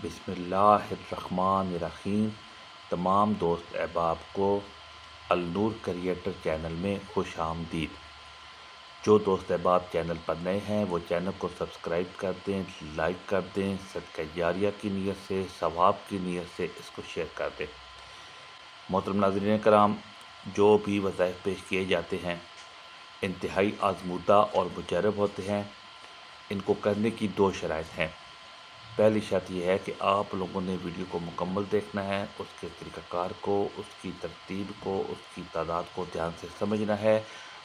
بسم اللہ الرحمن الرحیم۔ تمام دوست احباب کو النور کریٹر چینل میں خوش آمدید۔ جو دوست احباب چینل پر نئے ہیں وہ چینل کو سبسکرائب کر دیں، لائک کر دیں، صدقہ جاریہ کی نیت سے، ثواب کی نیت سے اس کو شیئر کر دیں۔ محترم ناظرین کرام، جو بھی وظائف پیش کیے جاتے ہیں انتہائی آزمودہ اور مجرب ہوتے ہیں۔ ان کو کرنے کی دو شرائط ہیں۔ پہلی شرط یہ ہے کہ آپ لوگوں نے ویڈیو کو مکمل دیکھنا ہے، اس کے طریقہ کار کو، اس کی ترتیب کو، اس کی تعداد کو دھیان سے سمجھنا ہے،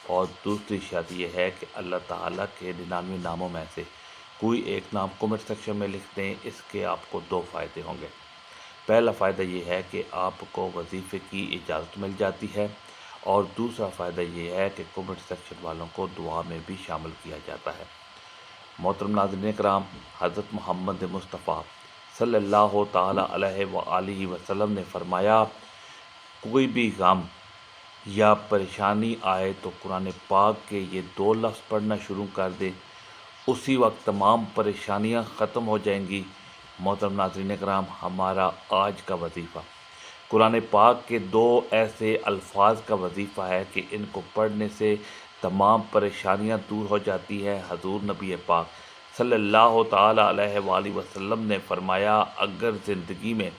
اور دوسری شرط یہ ہے کہ اللہ تعالیٰ کے 99 ناموں میں سے کوئی ایک نام کمنٹ سیکشن میں لکھ دیں۔ اس کے آپ کو دو فائدے ہوں گے۔ پہلا فائدہ یہ ہے کہ آپ کو وظیفے کی اجازت مل جاتی ہے، اور دوسرا فائدہ یہ ہے کہ کمنٹ سیکشن والوں کو دعا میں بھی شامل کیا جاتا ہے۔ محترم ناظرین کرام، حضرت محمد مصطفیٰ صلی اللہ تعالیٰ علیہ وآلہ وسلم نے فرمایا، کوئی بھی غم یا پریشانی آئے تو قرآن پاک کے یہ دو لفظ پڑھنا شروع کر دیں، اسی وقت تمام پریشانیاں ختم ہو جائیں گی۔ محترم ناظرین کرام، ہمارا آج کا وظیفہ قرآن پاک کے دو ایسے الفاظ کا وظیفہ ہے کہ ان کو پڑھنے سے تمام پریشانیاں دور ہو جاتی ہے۔ حضور نبی پاک صلی اللہ تعالیٰ علیہ وآلہ وسلم نے فرمایا، اگر زندگی میں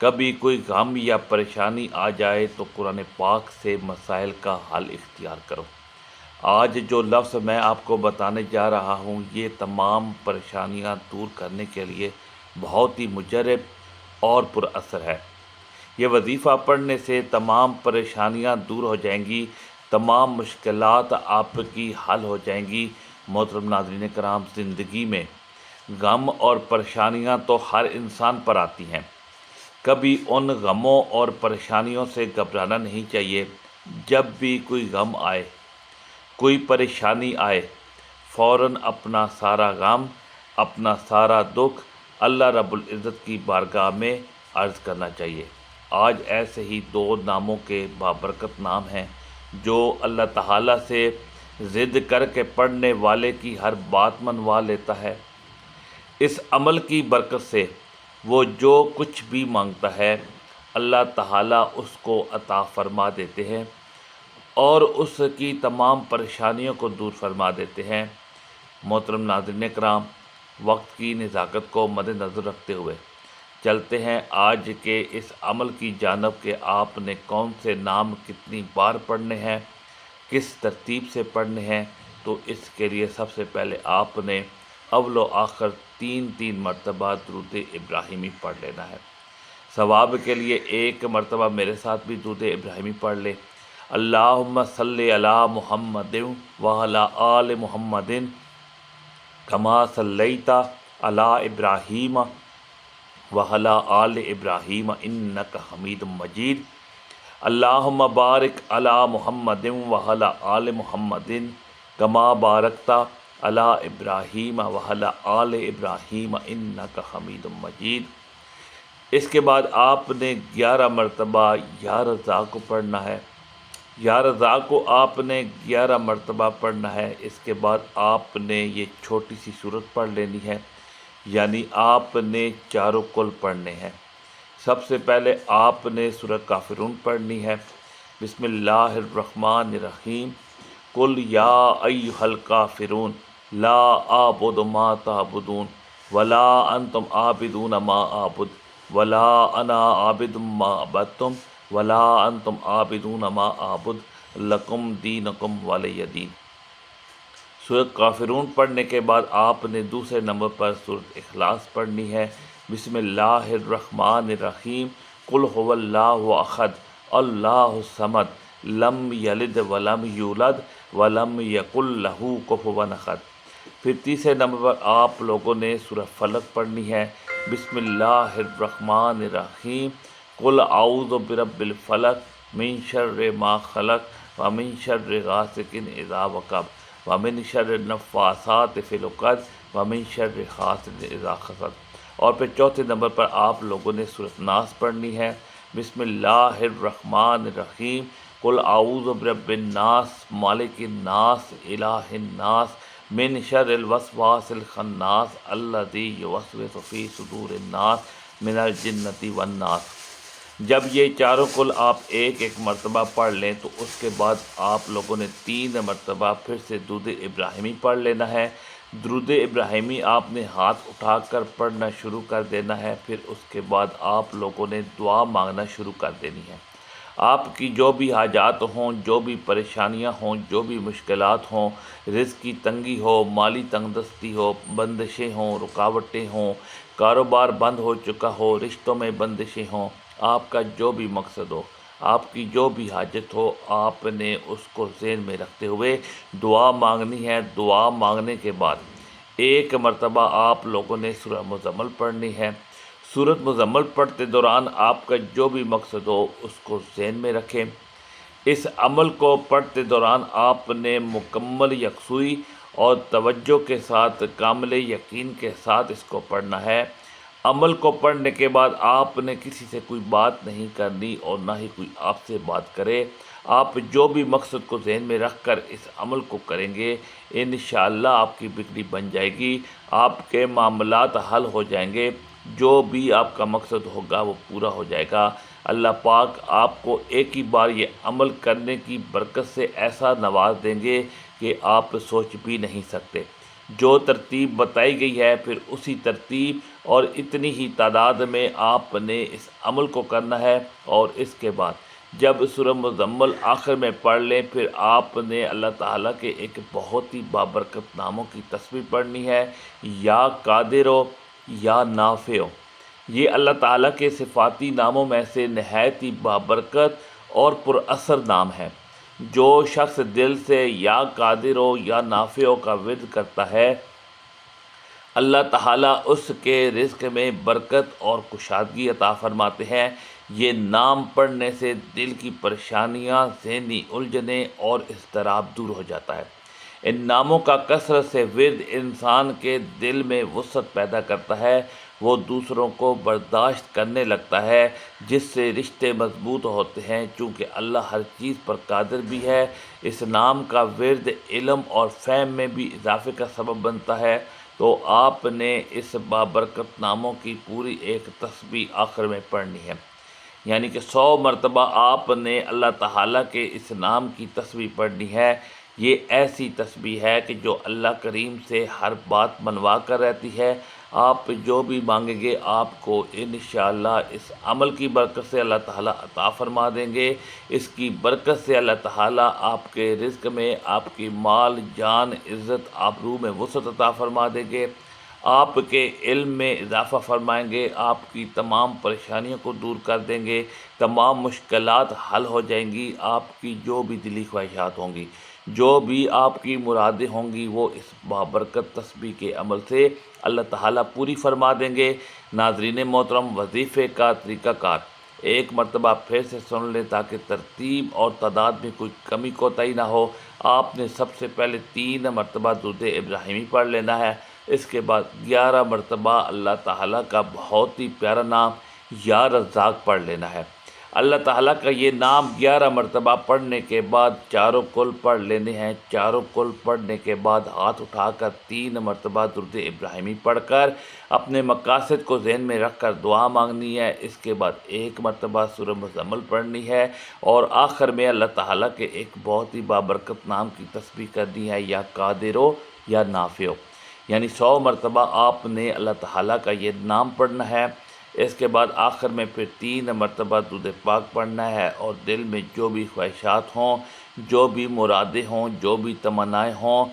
کبھی کوئی غم یا پریشانی آ جائے تو قرآن پاک سے مسائل کا حل اختیار کرو۔ آج جو لفظ میں آپ کو بتانے جا رہا ہوں، یہ تمام پریشانیاں دور کرنے کے لیے بہت ہی مجرب اور پر اثر ہے۔ یہ وظیفہ پڑھنے سے تمام پریشانیاں دور ہو جائیں گی، تمام مشکلات آپ کی حل ہو جائیں گی۔ محترم ناظرین کرام، زندگی میں غم اور پریشانیاں تو ہر انسان پر آتی ہیں۔ کبھی ان غموں اور پریشانیوں سے گھبرانا نہیں چاہیے۔ جب بھی کوئی غم آئے، کوئی پریشانی آئے، فوراً اپنا سارا غم، اپنا سارا دکھ اللہ رب العزت کی بارگاہ میں عرض کرنا چاہیے۔ آج ایسے ہی دو ناموں کے بابرکت نام ہیں جو اللہ تعالیٰ سے ضد کر کے پڑھنے والے کی ہر بات منوا لیتا ہے۔ اس عمل کی برکت سے وہ جو کچھ بھی مانگتا ہے اللہ تعالیٰ اس کو عطا فرما دیتے ہیں، اور اس کی تمام پریشانیوں کو دور فرما دیتے ہیں۔ محترم ناظرین کرام، وقت کی نزاکت کو مد نظر رکھتے ہوئے چلتے ہیں آج کے اس عمل کی جانب کہ آپ نے کون سے نام کتنی بار پڑھنے ہیں، کس ترتیب سے پڑھنے ہیں۔ تو اس کے لیے سب سے پہلے آپ نے اول و آخر 3 مرتبہ درود ابراہیمی پڑھ لینا ہے۔ ثواب کے لیے ایک مرتبہ میرے ساتھ بھی درود ابراہیمی پڑھ لیں۔ اللہم صلی علی محمد وعلی آل محمد کما صلیت علی ابراہیم وعلی آل ابراہیم انک حمید مجید۔ اللہم بارک علی محمد وعلی آل محمد کما بارکت علی ابراہیم وعلی آل ابراہیم انک حمید مجید۔ اس کے بعد آپ نے 11 مرتبہ یا رضا کو پڑھنا ہے۔ یا رضا کو آپ نے 11 مرتبہ پڑھنا ہے۔ اس کے بعد آپ نے یہ چھوٹی سی سورت پڑھ لینی ہے، یعنی آپ نے چاروں کل پڑھنے ہیں۔ سب سے پہلے آپ نے سورہ کافرون پڑھنی ہے۔ بسم اللہ الرحمن الرحیم۔ قل یا ایھا الکافرون لا اعبد ما تعبدون ولا انتم عابدون ما اعبد ولا انا عابد ما عبدتم ولا انتم عابدون ما اعبد لکم دینکم ولی دین۔ سورہ کافرون پڑھنے کے بعد آپ نے دوسرے نمبر پر سورۃ اخلاص پڑھنی ہے۔ بسم اللہ الرحمن الرحیم۔ قل هو اللہ احد اللہ الصمد لم یلد ولم یولد ولم یکن لہ کفوا احد۔ پھر تیسرے نمبر پر آپ لوگوں نے سورہ فلق پڑھنی ہے۔ بسم اللہ الرحمن الرحیم۔ قل اعوذ برب الفلق من شر ما خلق ومن شر غاسق اذا وقب ومن شر النفاثات فی العقد ومن شر حاسد اذا حسد۔ اور پھر چوتھے نمبر پر آپ لوگوں نے سورۃ ناس پڑھنی ہے۔ بسم اللہ الرحمن الرحیم۔ قل اعوذ برب الناس مالک الناس الہ الناس من شر الوسواس الخناس الذی یوسوس فی صدور الناس من الجنۃ والناس۔ جب یہ چاروں کل آپ ایک ایک مرتبہ پڑھ لیں تو اس کے بعد آپ لوگوں نے 3 مرتبہ پھر سے درود ابراہیمی پڑھ لینا ہے۔ درود ابراہیمی آپ نے ہاتھ اٹھا کر پڑھنا شروع کر دینا ہے، پھر اس کے بعد آپ لوگوں نے دعا مانگنا شروع کر دینی ہے۔ آپ کی جو بھی حاجات ہوں، جو بھی پریشانیاں ہوں، جو بھی مشکلات ہوں، رزق کی تنگی ہو، مالی تنگ دستی ہو، بندشیں ہوں، رکاوٹیں ہوں، کاروبار بند ہو چکا ہو، رشتوں میں بندشیں ہوں، آپ کا جو بھی مقصد ہو، آپ کی جو بھی حاجت ہو، آپ نے اس کو ذہن میں رکھتے ہوئے دعا مانگنی ہے۔ دعا مانگنے کے بعد ایک مرتبہ آپ لوگوں نے سورہ مزمل پڑھنی ہے۔ سورۃ مزمل پڑھتے دوران آپ کا جو بھی مقصد ہو اس کو ذہن میں رکھیں۔ اس عمل کو پڑھتے دوران آپ نے مکمل یکسوئی اور توجہ کے ساتھ، کامل یقین کے ساتھ اس کو پڑھنا ہے۔ عمل کو پڑھنے کے بعد آپ نے کسی سے کوئی بات نہیں کرنی اور نہ ہی کوئی آپ سے بات کرے۔ آپ جو بھی مقصد کو ذہن میں رکھ کر اس عمل کو کریں گے، انشاءاللہ آپ کی بگڑی بن جائے گی، آپ کے معاملات حل ہو جائیں گے، جو بھی آپ کا مقصد ہوگا وہ پورا ہو جائے گا۔ اللہ پاک آپ کو ایک ہی بار یہ عمل کرنے کی برکت سے ایسا نواز دیں گے کہ آپ سوچ بھی نہیں سکتے۔ جو ترتیب بتائی گئی ہے پھر اسی ترتیب اور اتنی ہی تعداد میں آپ نے اس عمل کو کرنا ہے، اور اس کے بعد جب سورہ مزمل آخر میں پڑھ لیں پھر آپ نے اللہ تعالیٰ کے ایک بہت ہی بابرکت ناموں کی تسبیح پڑھنی ہے، یا قادرو یا نافع۔ یہ اللہ تعالیٰ کے صفاتی ناموں میں سے نہایت ہی بابرکت اور پر اثر نام ہے۔ جو شخص دل سے یا قادرو یا نافع کا ورد کرتا ہے، اللہ تعالیٰ اس کے رزق میں برکت اور کشادگی عطا فرماتے ہیں۔ یہ نام پڑھنے سے دل کی پریشانیاں، ذہنی الجھنیں اور اضطراب دور ہو جاتا ہے۔ ان ناموں کا کثرت سے ورد انسان کے دل میں وسعت پیدا کرتا ہے، وہ دوسروں کو برداشت کرنے لگتا ہے، جس سے رشتے مضبوط ہوتے ہیں۔ چونکہ اللہ ہر چیز پر قادر بھی ہے، اس نام کا ورد علم اور فہم میں بھی اضافے کا سبب بنتا ہے۔ تو آپ نے اس بابرکت ناموں کی پوری ایک تسبیح آخر میں پڑھنی ہے، یعنی کہ 100 مرتبہ آپ نے اللہ تعالیٰ کے اس نام کی تسبیح پڑھنی ہے۔ یہ ایسی تسبیح ہے کہ جو اللہ کریم سے ہر بات منوا کر رہتی ہے۔ آپ جو بھی مانگیں گے آپ کو انشاءاللہ اس عمل کی برکت سے اللہ تعالیٰ عطا فرما دیں گے۔ اس کی برکت سے اللہ تعالیٰ آپ کے رزق میں، آپ کی مال، جان، عزت، آبرو میں وسعت عطا فرما دیں گے، آپ کے علم میں اضافہ فرمائیں گے، آپ کی تمام پریشانیوں کو دور کر دیں گے، تمام مشکلات حل ہو جائیں گی، آپ کی جو بھی دلی خواہشات ہوں گی، جو بھی آپ کی مرادیں ہوں گی، وہ اس بابرکت تسبیح کے عمل سے اللہ تعالیٰ پوری فرما دیں گے۔ ناظرین محترم، وظیفے کا طریقہ کار ایک مرتبہ پھر سے سن لیں تاکہ ترتیب اور تعداد میں کوئی کمی کوتاہی نہ ہو۔ آپ نے سب سے پہلے 3 مرتبہ درود ابراہیمی پڑھ لینا ہے، اس کے بعد 11 مرتبہ اللہ تعالیٰ کا بہت ہی پیارا نام یا رزاق پڑھ لینا ہے۔ اللہ تعالیٰ کا یہ نام 11 مرتبہ پڑھنے کے بعد چاروں کل پڑھ لینے ہیں۔ چاروں کل پڑھنے کے بعد ہاتھ اٹھا کر 3 مرتبہ درود ابراہیمی پڑھ کر اپنے مقاصد کو ذہن میں رکھ کر دعا مانگنی ہے۔ اس کے بعد 1 مرتبہ سورہ مزمل پڑھنی ہے، اور آخر میں اللہ تعالیٰ کے ایک بہت ہی بابرکت نام کی تسبیح کرنی ہے، یا قادرو یا نافع، یعنی 100 مرتبہ آپ نے اللہ تعالیٰ کا یہ نام پڑھنا ہے۔ اس کے بعد آخر میں پھر 3 مرتبہ درود پاک پڑھنا ہے، اور دل میں جو بھی خواہشات ہوں، جو بھی مرادیں ہوں، جو بھی تمنائیں ہوں،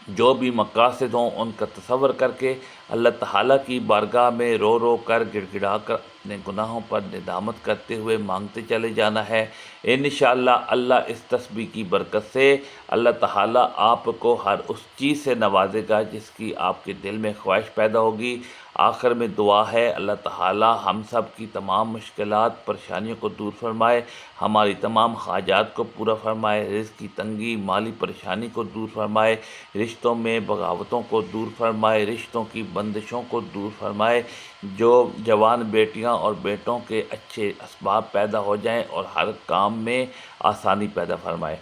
جو بھی مقاصد ہوں، ان کا تصور کر کے اللہ تعالیٰ کی بارگاہ میں رو رو کر، گڑ گڑا کر اپنے گناہوں پر ندامت کرتے ہوئے مانگتے چلے جانا ہے۔ انشاءاللہ اللہ اس تسبیح کی برکت سے اللہ تعالیٰ آپ کو ہر اس چیز سے نوازے گا جس کی آپ کے دل میں خواہش پیدا ہوگی۔ آخر میں دعا ہے، اللہ تعالیٰ ہم سب کی تمام مشکلات، پریشانیوں کو دور فرمائے، ہماری تمام حاجات کو پورا فرمائے، رزق کی تنگی، مالی پریشانی کو دور فرمائے، رشتوں میں بغاوتوں کو دور فرمائے، رشتوں کی بندشوں کو دور فرمائے، جو جوان بیٹیاں اور بیٹوں کے اچھے اسباب پیدا ہو جائیں اور ہر کام میں آسانی پیدا فرمائے۔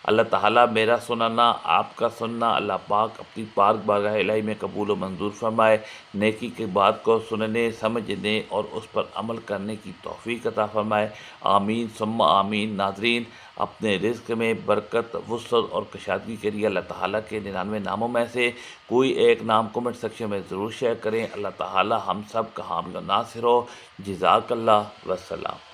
اللہ تعالیٰ میرا سننا آپ کا سننا اللہ پاک اپنی پاک بارگاہ الہی میں قبول و منظور فرمائے، نیکی کی بات کو سننے سمجھنے اور اس پر عمل کرنے کی توفیق عطا فرمائے، آمین ثم آمین۔ ناظرین، اپنے رزق میں برکت، وسعت اور کشادگی کے لیے اللہ تعالیٰ کے 99 ناموں میں سے کوئی ایک نام کمنٹ سیکشن میں ضرور شیئر کریں۔ اللہ تعالیٰ ہم سب کا حامی و ناصر ہو۔ جزاک اللہ وسلام۔